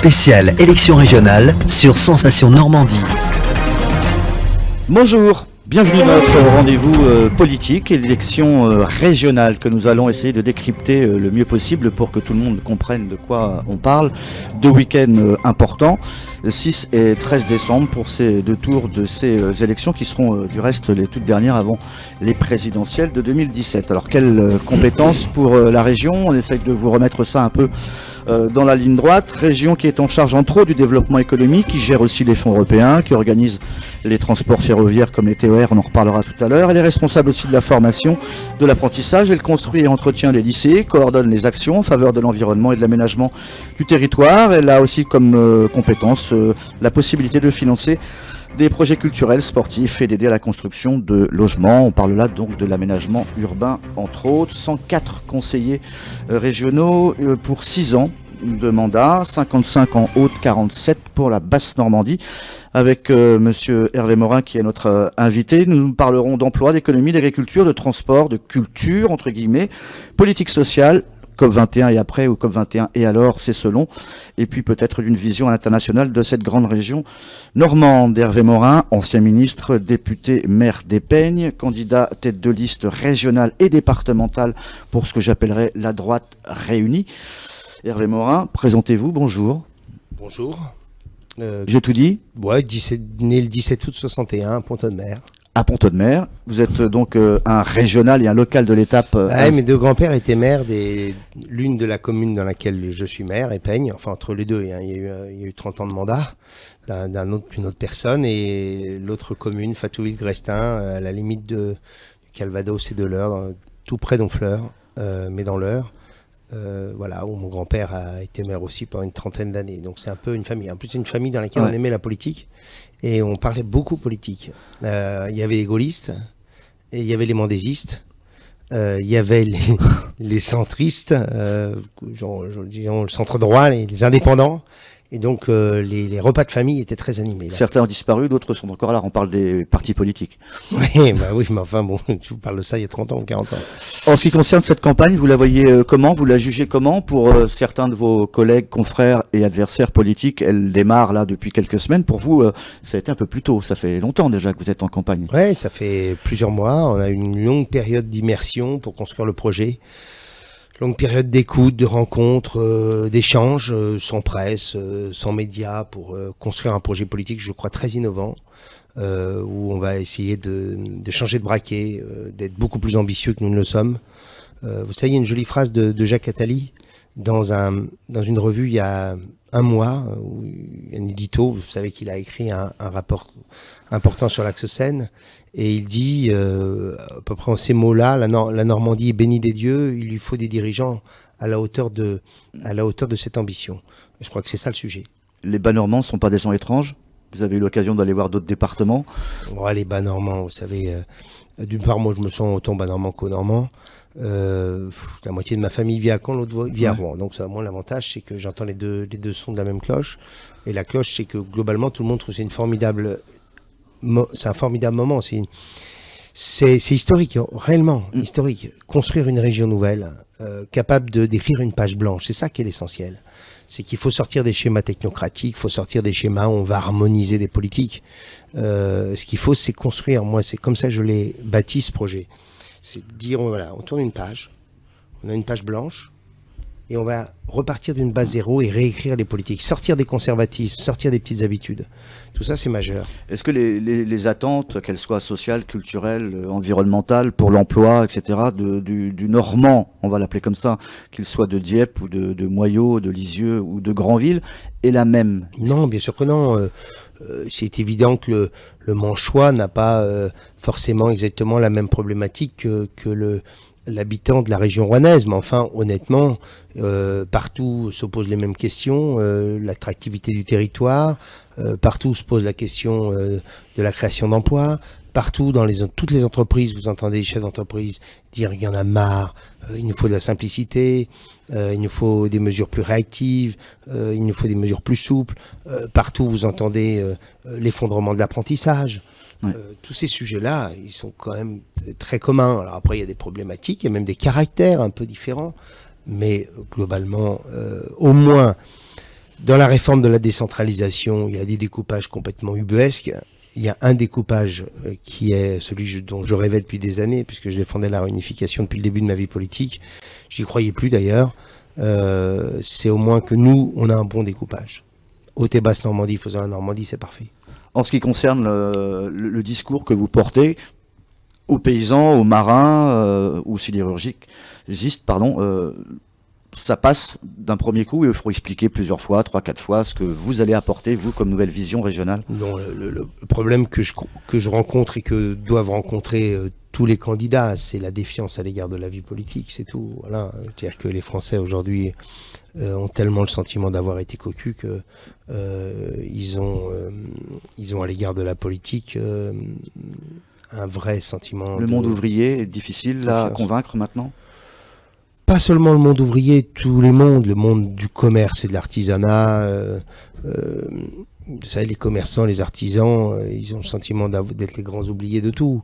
spéciale élection régionale sur Sensation Normandie. Bonjour, bienvenue dans notre rendez-vous politique et l'élection régionale que nous allons essayer de décrypter le mieux possible pour que tout le monde comprenne de quoi on parle. Deux week-ends importants, 6 et 13 décembre pour ces deux tours de ces élections qui seront du reste les toutes dernières avant les présidentielles de 2017. Alors quelles compétences pour la région? On essaye de vous remettre ça un peu dans la ligne droite. Région qui est en charge entre autres du développement économique, qui gère aussi les fonds européens, qui organise les transports ferroviaires comme les TER, on en reparlera tout à l'heure. Elle est responsable aussi de la formation, de l'apprentissage. Elle construit et entretient les lycées, coordonne les actions en faveur de l'environnement et de l'aménagement du territoire. Elle a aussi comme compétence la possibilité de financer des projets culturels, sportifs et d'aider à la construction de logements. On parle là donc de l'aménagement urbain entre autres. 104 conseillers régionaux pour 6 ans de mandat, 55 en Haute, 47 pour la Basse-Normandie. Avec monsieur Hervé Morin qui est notre invité, nous parlerons d'emploi, d'économie, d'agriculture, de transport, de culture, entre guillemets, politique sociale, COP21 et après, ou COP21 et alors, c'est selon, et puis peut-être d'une vision internationale de cette grande région normande. Hervé Morin, ancien ministre, député, maire d'Épegne, candidat tête de liste régionale et départementale pour ce que j'appellerais la droite réunie. Hervé Morin, présentez-vous, bonjour. Bonjour. J'ai tout dit? Ouais, né le 17 août 61 à Pont-de-Mer. À Pont-de-Mer. Vous êtes donc un régional et un local de l'étape. Mes deux grands-pères étaient maires l'une de la commune dans laquelle je suis maire, Épegne. Enfin, entre les deux, hein, il y a eu 30 ans de mandat d'une autre personne. Et l'autre commune, Fatouville-Grestin, à la limite du Calvados et de l'Eure, tout près d'Honfleur, mais dans l'Eure. Voilà, où mon grand-père a été maire aussi pendant une trentaine d'années. Donc c'est un peu une famille. En plus, c'est une famille dans laquelle on aimait la politique. Et on parlait beaucoup politique. Il y avait les gaullistes, et il y avait les mendésistes, il y avait les centristes, genre le centre droit, les indépendants. Et donc les repas de famille étaient très animés. Là. Certains ont disparu, d'autres sont encore là. On parle des partis politiques. Oui, mais enfin bon, je vous parle de ça il y a 30 ans ou 40 ans. En ce qui concerne cette campagne, vous la voyez comment? Vous la jugez comment? Pour certains de vos collègues, confrères et adversaires politiques, elle démarre là depuis quelques semaines. Pour vous, ça a été un peu plus tôt. Ça fait longtemps déjà que vous êtes en campagne. Oui, ça fait plusieurs mois. On a eu une longue période d'immersion pour construire le projet. Longue période d'écoute, de rencontres, d'échanges, sans presse, sans médias, pour construire un projet politique, je crois, très innovant, où on va essayer de changer de braquet, d'être beaucoup plus ambitieux que nous ne le sommes. Vous savez, il y a une jolie phrase de Jacques Attali dans une revue il y a un mois, où un édito, vous savez qu'il a écrit un rapport important sur l'axe Seine, et il dit, à peu près en ces mots-là, la Normandie est bénie des dieux, il lui faut des dirigeants à la hauteur de cette ambition. Je crois que c'est ça le sujet. Les Bas-Normands ne sont pas des gens étranges? Vous avez eu l'occasion d'aller voir d'autres départements? Les Bas-Normands, vous savez, d'une part, moi je me sens autant Bas-Normand qu'au Normand. La moitié de ma famille vit à Caen, l'autre vit à Rouen. Donc ça, moi, l'avantage, c'est que j'entends les deux sons de la même cloche. Et la cloche, c'est que globalement, tout le monde trouve que c'est un formidable moment. C'est historique, réellement historique. Construire une région nouvelle, capable de d'écrire une page blanche, c'est ça qui est l'essentiel. C'est qu'il faut sortir des schémas technocratiques, il faut sortir des schémas où on va harmoniser des politiques. Ce qu'il faut, c'est construire. Moi, c'est comme ça que je l'ai bâti, ce projet. C'est de dire, voilà, on tourne une page, on a une page blanche, et on va repartir d'une base zéro et réécrire les politiques, sortir des conservatismes, sortir des petites habitudes. Tout ça, c'est majeur. Est-ce que les attentes, qu'elles soient sociales, culturelles, environnementales, pour l'emploi, etc., du Normand, on va l'appeler comme ça, qu'il soit de Dieppe ou de Moyaux, de Lisieux ou de Granville, est la même? Non, bien sûr que non. C'est évident que le Manchois n'a pas forcément exactement la même problématique que l'habitant de la région rouennaise, mais enfin, honnêtement, partout se posent les mêmes questions, l'attractivité du territoire, partout se pose la question de la création d'emplois, partout dans toutes les entreprises, vous entendez les chefs d'entreprise dire qu'il y en a marre, il nous faut de la simplicité, il nous faut des mesures plus réactives, il nous faut des mesures plus souples, partout vous entendez l'effondrement de l'apprentissage. Ouais. Tous ces sujets-là, ils sont quand même très communs. Alors après, il y a des problématiques, il y a même des caractères un peu différents, mais globalement, au moins, Dans la réforme de la décentralisation, il y a des découpages complètement ubuesques. Il y a un découpage qui est celui dont je rêvais depuis des années, puisque je défendais la réunification depuis le début de ma vie politique. J'y croyais plus d'ailleurs. C'est au moins que nous, on a un bon découpage. Haute et basse Normandie, faisant la Normandie, c'est parfait. En ce qui concerne le discours que vous portez aux paysans, aux marins, aux sidérurgistes, pardon, ça passe d'un premier coup et il faut expliquer plusieurs fois, 3-4 fois, ce que vous allez apporter, vous, comme nouvelle vision régionale. Non, le problème que je rencontre et que doivent rencontrer tous les candidats, c'est la défiance à l'égard de la vie politique, c'est tout. Voilà. C'est-à-dire que les Français aujourd'hui ont tellement le sentiment d'avoir été cocus que ils ont à l'égard de la politique un vrai sentiment. Le monde ouvrier est difficile à convaincre maintenant ? Pas seulement le monde ouvrier, tous les mondes, le monde du commerce et de l'artisanat. Vous savez, les commerçants, les artisans, ils ont le sentiment d'être les grands oubliés de tout.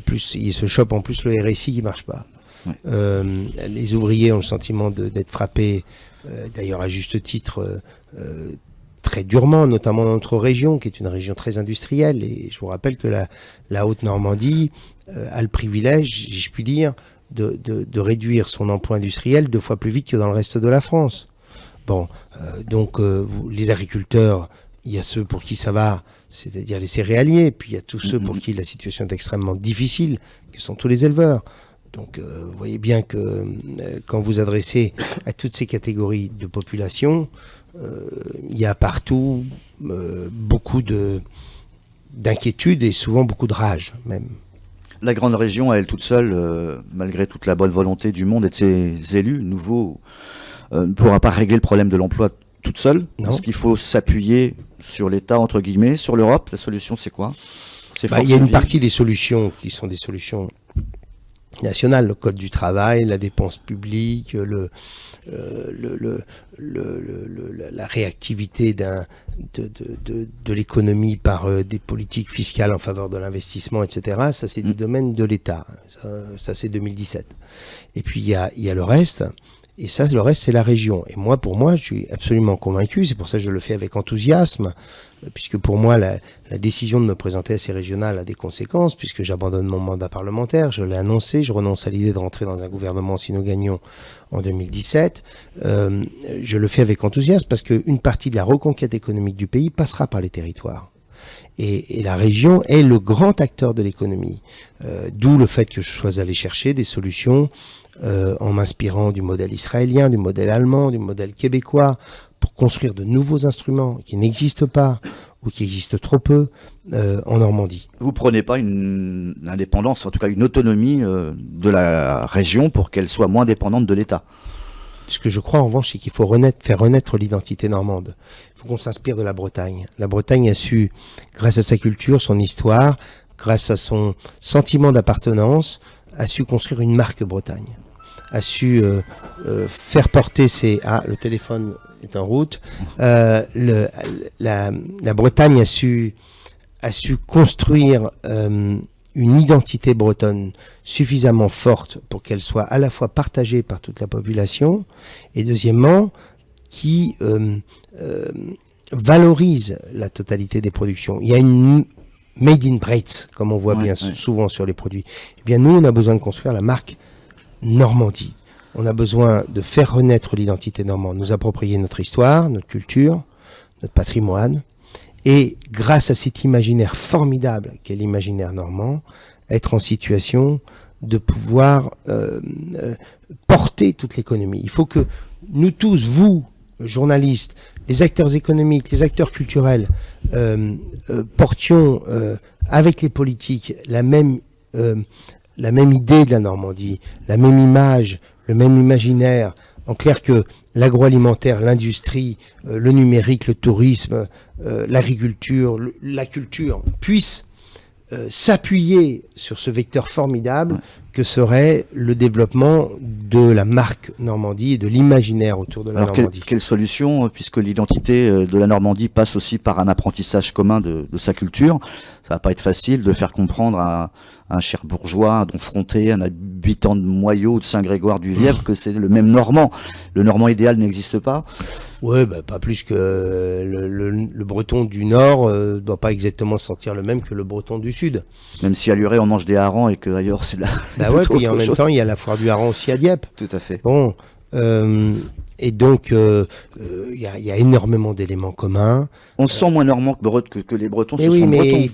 Plus ils se chopent en plus le RSI qui marche pas. Ouais. Les ouvriers ont le sentiment d'être frappés, d'ailleurs à juste titre, très durement, notamment dans notre région, qui est une région très industrielle. Et je vous rappelle que la Haute-Normandie a le privilège, si je puis dire, de réduire son emploi industriel 2 fois plus vite que dans le reste de la France. Bon, donc les agriculteurs, il y a ceux pour qui ça va, c'est-à-dire les céréaliers, puis il y a tous ceux pour qui la situation est extrêmement difficile, qui sont tous les éleveurs. Donc vous voyez bien que quand vous adressez à toutes ces catégories de population, il y a partout beaucoup d'inquiétude et souvent beaucoup de rage même. La grande région, à elle toute seule, malgré toute la bonne volonté du monde et de ses élus nouveaux, ne pourra pas régler le problème de l'emploi toute seule. Parce qu'il faut s'appuyer sur l'État, entre guillemets, sur l'Europe. La solution, c'est quoi? Il y a une partie des solutions qui sont des solutions nationales. Le code du travail, la dépense publique, la réactivité de l'économie par des politiques fiscales en faveur de l'investissement, etc. Ça, c'est du domaine de l'État. Ça c'est 2017. Et puis, il y a le reste. Et ça, le reste, c'est la région. Et moi, pour moi, je suis absolument convaincu. C'est pour ça que je le fais avec enthousiasme. Puisque pour moi, la décision de me présenter à ces régionales a des conséquences, puisque j'abandonne mon mandat parlementaire. Je l'ai annoncé. Je renonce à l'idée de rentrer dans un gouvernement si nous gagnons en 2017. Je le fais avec enthousiasme parce qu'une partie de la reconquête économique du pays passera par les territoires. Et la région est le grand acteur de l'économie. D'où le fait que je sois allé chercher des solutions en m'inspirant du modèle israélien, du modèle allemand, du modèle québécois, pour construire de nouveaux instruments qui n'existent pas ou qui existent trop peu en Normandie. Vous prenez pas une indépendance, en tout cas une autonomie de la région pour qu'elle soit moins dépendante de l'État? Ce que je crois en revanche, c'est qu'il faut faire renaître l'identité normande. Il faut qu'on s'inspire de la Bretagne. La Bretagne a su, grâce à sa culture, son histoire, grâce à son sentiment d'appartenance, a su construire une marque Bretagne. A su faire porter le téléphone est en route. La Bretagne a su construire une identité bretonne suffisamment forte pour qu'elle soit à la fois partagée par toute la population et deuxièmement qui valorise la totalité des productions. Il y a une made in Brets, comme on voit souvent sur les produits. Eh bien, nous, on a besoin de construire la marque Normandie. On a besoin de faire renaître l'identité normande, nous approprier notre histoire, notre culture, notre patrimoine, et grâce à cet imaginaire formidable qu'est l'imaginaire normand, être en situation de pouvoir porter toute l'économie. Il faut que nous tous, vous, journalistes, les acteurs économiques, les acteurs culturels, portions avec les politiques la même idée de la Normandie, la même image, le même imaginaire. En clair que l'agroalimentaire, l'industrie, le numérique, le tourisme, l'agriculture, la culture puissent s'appuyer sur ce vecteur formidable que serait le développement de la marque Normandie et de l'imaginaire autour de la Normandie. Quelle solution, puisque l'identité de la Normandie passe aussi par un apprentissage commun de sa culture. Ça va pas être facile de faire comprendre à un Cherbourgeois, un Donfrontais, un habitants de Moyaux ou de Saint-Grégoire-du-Vièvre que c'est le même normand. Le normand idéal n'existe pas. Ouais, bah, pas plus que le breton du nord doit pas exactement se sentir le même que le breton du sud. Même si à Luray on mange des harengs et qu'ailleurs c'est de la... Bah ouais, puis en même temps il y a la foire du hareng aussi à Dieppe. Tout à fait. Bon, et donc il y a énormément d'éléments communs. On se sent moins normand que les Bretons Mais se oui, sont mais Bretons. il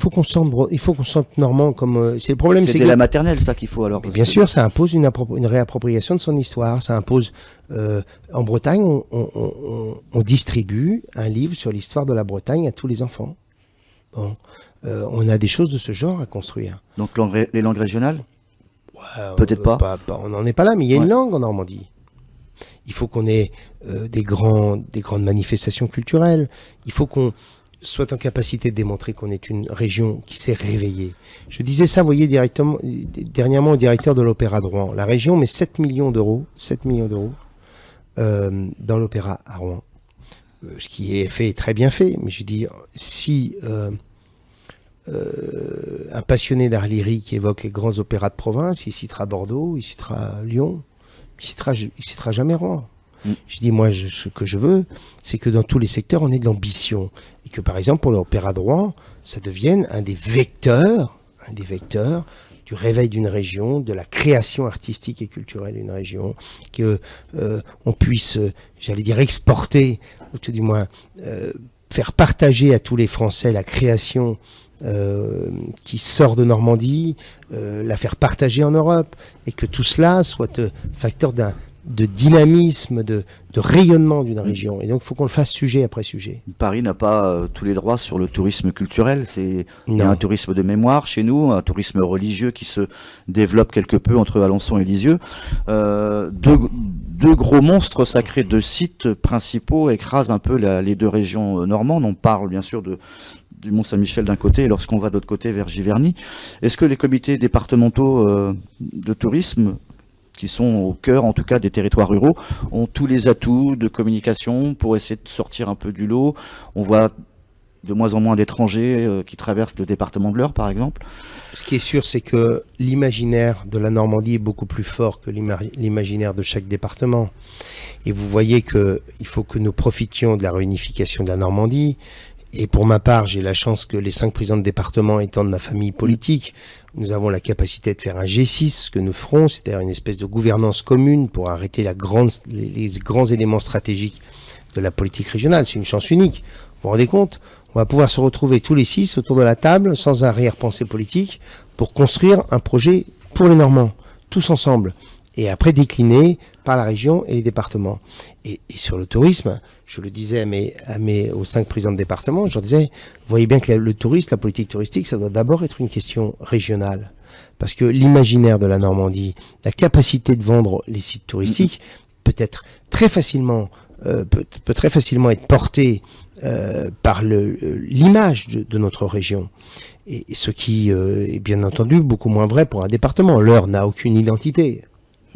faut qu'on se sente normand comme c'est le problème, C'est c'est dès que la maternelle ça qu'il faut alors. mais bien sûr, ça impose une réappropriation de son histoire. Ça impose en Bretagne, on distribue un livre sur l'histoire de la Bretagne à tous les enfants. Bon, on a des choses de ce genre à construire. Donc les langues régionales. Ouais, Peut-être pas. on n'en est pas là, mais il y a Ouais. une langue en Normandie. Il faut qu'on ait des grandes manifestations culturelles. Il faut qu'on soit en capacité de démontrer qu'on est une région qui s'est réveillée. Je disais ça, vous voyez, dernièrement au directeur de l'Opéra de Rouen. La région met 7 millions d'euros dans l'Opéra à Rouen. Ce qui est fait est très bien fait. Mais je dis, si un passionné d'art lyrique évoque les grands opéras de province, il citera Bordeaux, il citera Lyon, il citera jamais Rouen. Je dis, moi, ce que je veux, c'est que dans tous les secteurs, on ait de l'ambition. Et que, par exemple, pour l'Opéra de Rouen, ça devienne un des vecteurs du réveil d'une région, de la création artistique et culturelle d'une région, que on puisse, j'allais dire, exporter, ou tout du moins, faire partager à tous les Français la création qui sort de Normandie, la faire partager en Europe, et que tout cela soit facteur de dynamisme, de rayonnement d'une région. Et donc, il faut qu'on le fasse sujet après sujet. Paris n'a pas tous les droits sur le tourisme culturel. Il y a Non. un tourisme de mémoire chez nous, un tourisme religieux qui se développe quelque peu entre Alençon et Lisieux. Deux gros monstres sacrés, deux sites principaux écrasent un peu les deux régions normandes. On parle bien sûr du Mont-Saint-Michel d'un côté et lorsqu'on va de l'autre côté vers Giverny. Est-ce que les comités départementaux de tourisme, qui sont au cœur en tout cas des territoires ruraux, ont tous les atouts de communication pour essayer de sortir un peu du lot? On voit de moins en moins d'étrangers qui traversent le département de l'Eure par exemple. Ce qui est sûr, c'est que l'imaginaire de la Normandie est beaucoup plus fort que l'imaginaire de chaque département. Et vous voyez qu'il faut que nous profitions de la réunification de la Normandie. Et pour ma part, j'ai la chance que les 5 présidents de département étant de ma famille politique, nous avons la capacité de faire un G6, ce que nous ferons, c'est-à-dire une espèce de gouvernance commune pour arrêter les grands éléments stratégiques de la politique régionale. C'est une chance unique. Vous vous rendez compte ? On va pouvoir se retrouver tous les 6 autour de la table, sans arrière-pensée politique, pour construire un projet pour les Normands, tous ensemble. Et après décliner par la région et les départements. Et sur le tourisme, je le disais aux 5 présidents de département, je leur disais, vous voyez bien que le tourisme, la politique touristique, ça doit d'abord être une question régionale. Parce que l'imaginaire de la Normandie, la capacité de vendre les sites touristiques peut très facilement être porté par l'image de notre région. Et ce qui est bien entendu beaucoup moins vrai pour un département. L'Eure n'a aucune identité.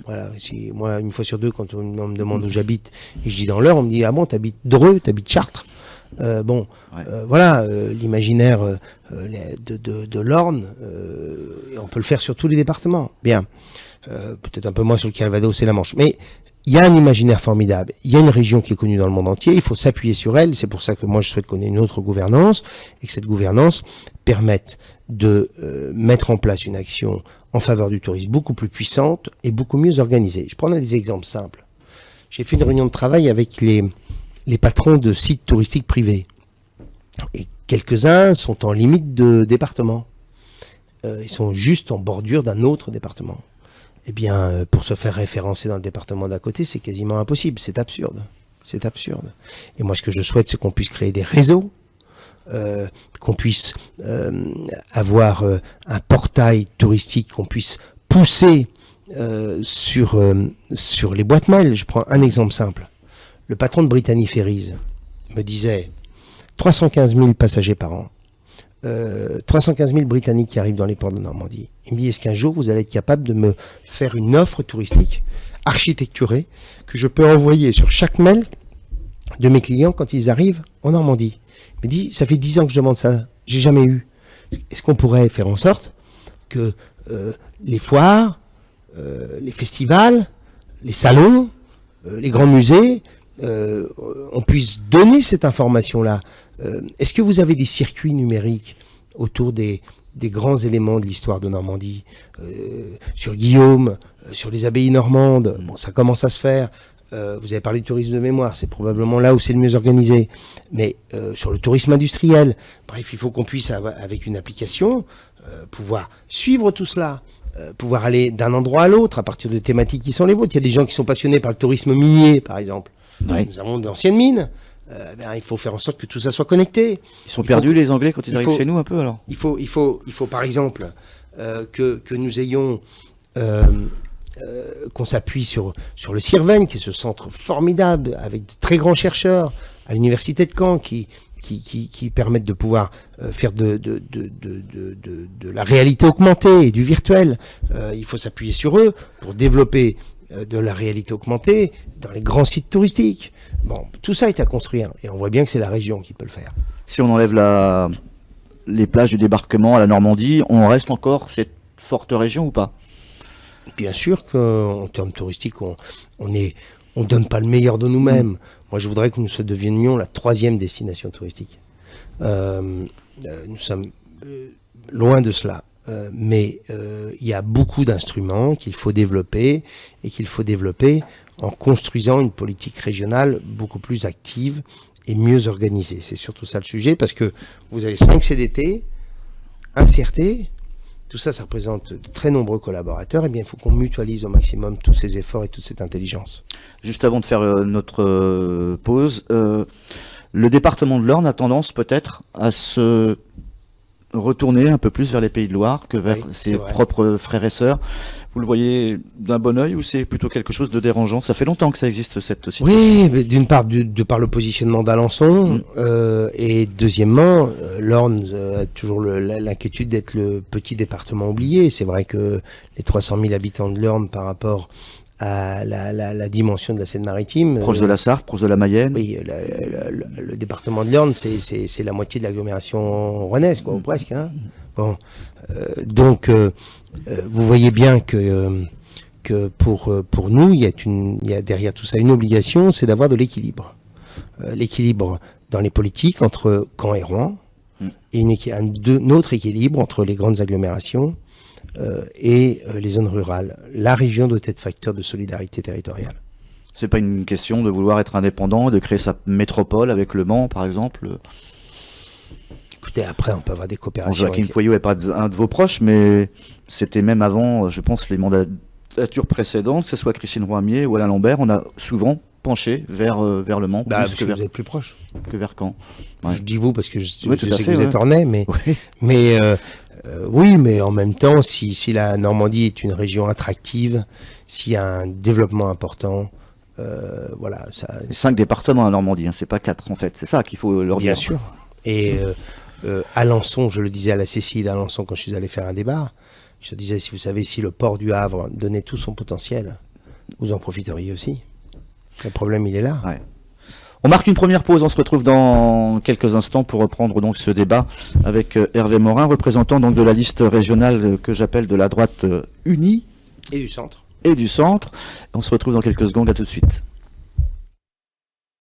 Voilà, moi, une fois sur deux, quand on me demande où j'habite et je dis dans l'Eure, on me dit, ah bon, t'habites Dreux, t'habites Chartres. Voilà, l'imaginaire de l'Orne, on peut le faire sur tous les départements. Bien, peut-être un peu moins sur le Calvados et la Manche, mais il y a un imaginaire formidable. Il y a une région qui est connue dans le monde entier. Il faut s'appuyer sur elle. C'est pour ça que moi, je souhaite qu'on ait une autre gouvernance et que cette gouvernance permette de mettre en place une action en faveur du tourisme beaucoup plus puissante et beaucoup mieux organisée. Je prends des exemples simples. J'ai fait une réunion de travail avec les patrons de sites touristiques privés. Et quelques-uns sont en limite de département. Ils sont juste en bordure d'un autre département. Eh bien, pour se faire référencer dans le département d'à côté, c'est quasiment impossible. C'est absurde. C'est absurde. Et moi, ce que je souhaite, c'est qu'on puisse créer des réseaux, qu'on puisse avoir un portail touristique, qu'on puisse pousser sur les boîtes mail. Je prends un exemple simple. Le patron de Brittany Ferries me disait 315 000 passagers par an. 315 000 Britanniques qui arrivent dans les ports de Normandie. Il me dit, est-ce qu'un jour vous allez être capable de me faire une offre touristique architecturée que je peux envoyer sur chaque mail de mes clients quand ils arrivent en Normandie? Il me dit, ça fait 10 ans que je demande ça, j'ai jamais eu. Est-ce qu'on pourrait faire en sorte que les foires, les festivals, les salons, les grands musées, on puisse donner cette information-là. Est-ce que vous avez des circuits numériques autour des grands éléments de l'histoire de Normandie, sur Guillaume, sur les abbayes normandes? Bon, ça commence à se faire. Vous avez parlé de tourisme de mémoire, c'est probablement là où c'est le mieux organisé. Mais sur le tourisme industriel, bref, il faut qu'on puisse, avec une application, pouvoir suivre tout cela, pouvoir aller d'un endroit à l'autre à partir de thématiques qui sont les vôtres. Il y a des gens qui sont passionnés par le tourisme minier, par exemple. Oui. Nous avons d'anciennes mines. Il faut faire en sorte que tout ça soit connecté. Ils sont perdus, les Anglais, quand ils arrivent chez nous, un peu, alors? Il faut par exemple, que nous ayons... qu'on s'appuie sur le CIRVEN, qui est ce centre formidable, avec de très grands chercheurs, à l'université de Caen, qui permettent de pouvoir faire de la réalité augmentée et du virtuel. Il faut s'appuyer sur eux pour développer de la réalité augmentée dans les grands sites touristiques. Bon, tout ça est à construire, et on voit bien que c'est la région qui peut le faire. Si on enlève les plages du débarquement à la Normandie, on reste encore cette forte région ou pas? Bien sûr qu'en termes touristiques, on donne pas le meilleur de nous-mêmes. Moi, je voudrais que nous devenions la 3e destination touristique. Nous sommes loin de cela. Mais il y a beaucoup d'instruments qu'il faut développer, et qu'il faut développer en construisant une politique régionale beaucoup plus active et mieux organisée. C'est surtout ça le sujet, parce que vous avez 5 CDT, un CRT, tout ça, ça représente de très nombreux collaborateurs. Eh bien, il faut qu'on mutualise au maximum tous ces efforts et toute cette intelligence. Juste avant de faire notre pause, le département de l'Orne a tendance peut-être à se retourner un peu plus vers les Pays de Loire que vers ses propres frères et sœurs. Vous le voyez d'un bon œil, ou c'est plutôt quelque chose de dérangeant? Ça fait longtemps que ça existe, cette situation. Oui, mais d'une part, de par le positionnement d'Alençon, et deuxièmement, l'Orne a toujours l'inquiétude d'être le petit département oublié. C'est vrai que les 300 000 habitants de l'Orne par rapport à la dimension de la Seine-Maritime... Proche de la Sarthe, proche de la Mayenne. Oui, le département de l'Orne, c'est la moitié de l'agglomération rennaise, quoi, ou presque. Hein. Bon, donc, vous voyez bien que pour nous, il y a derrière tout ça une obligation, c'est d'avoir de l'équilibre. L'équilibre dans les politiques entre Caen et Rouen, et un autre équilibre entre les grandes agglomérations et les zones rurales. La région doit être facteur de solidarité territoriale. C'est pas une question de vouloir être indépendant, de créer sa métropole avec Le Mans, par exemple? Écoutez, après, on peut avoir des coopérations. Joachim Foyot n'est pas un de vos proches, mais c'était même avant, je pense, les mandatures précédentes, que ce soit Christine Roamier ou Alain Lambert, on a souvent penché vers Le Mans. Parce que vous êtes plus proche. Que vers Caen. Ouais. Je dis vous parce que je sais que vous êtes ornais, mais... Oui. Oui, mais en même temps, si la Normandie est une région attractive, s'il y a un développement important, voilà. 5 départements en Normandie, hein, c'est pas 4 en fait, c'est ça qu'il faut leur dire. Bien sûr. Et Alençon, je le disais à la CCI d'Alençon quand je suis allé faire un débat, je disais, si vous savez, si le port du Havre donnait tout son potentiel, vous en profiteriez aussi. Le problème, il est là. Ouais. On marque une première pause, on se retrouve dans quelques instants pour reprendre donc ce débat avec Hervé Morin, représentant donc de la liste régionale que j'appelle de la droite unie. Et du centre. Et du centre. On se retrouve dans quelques secondes, à tout de suite.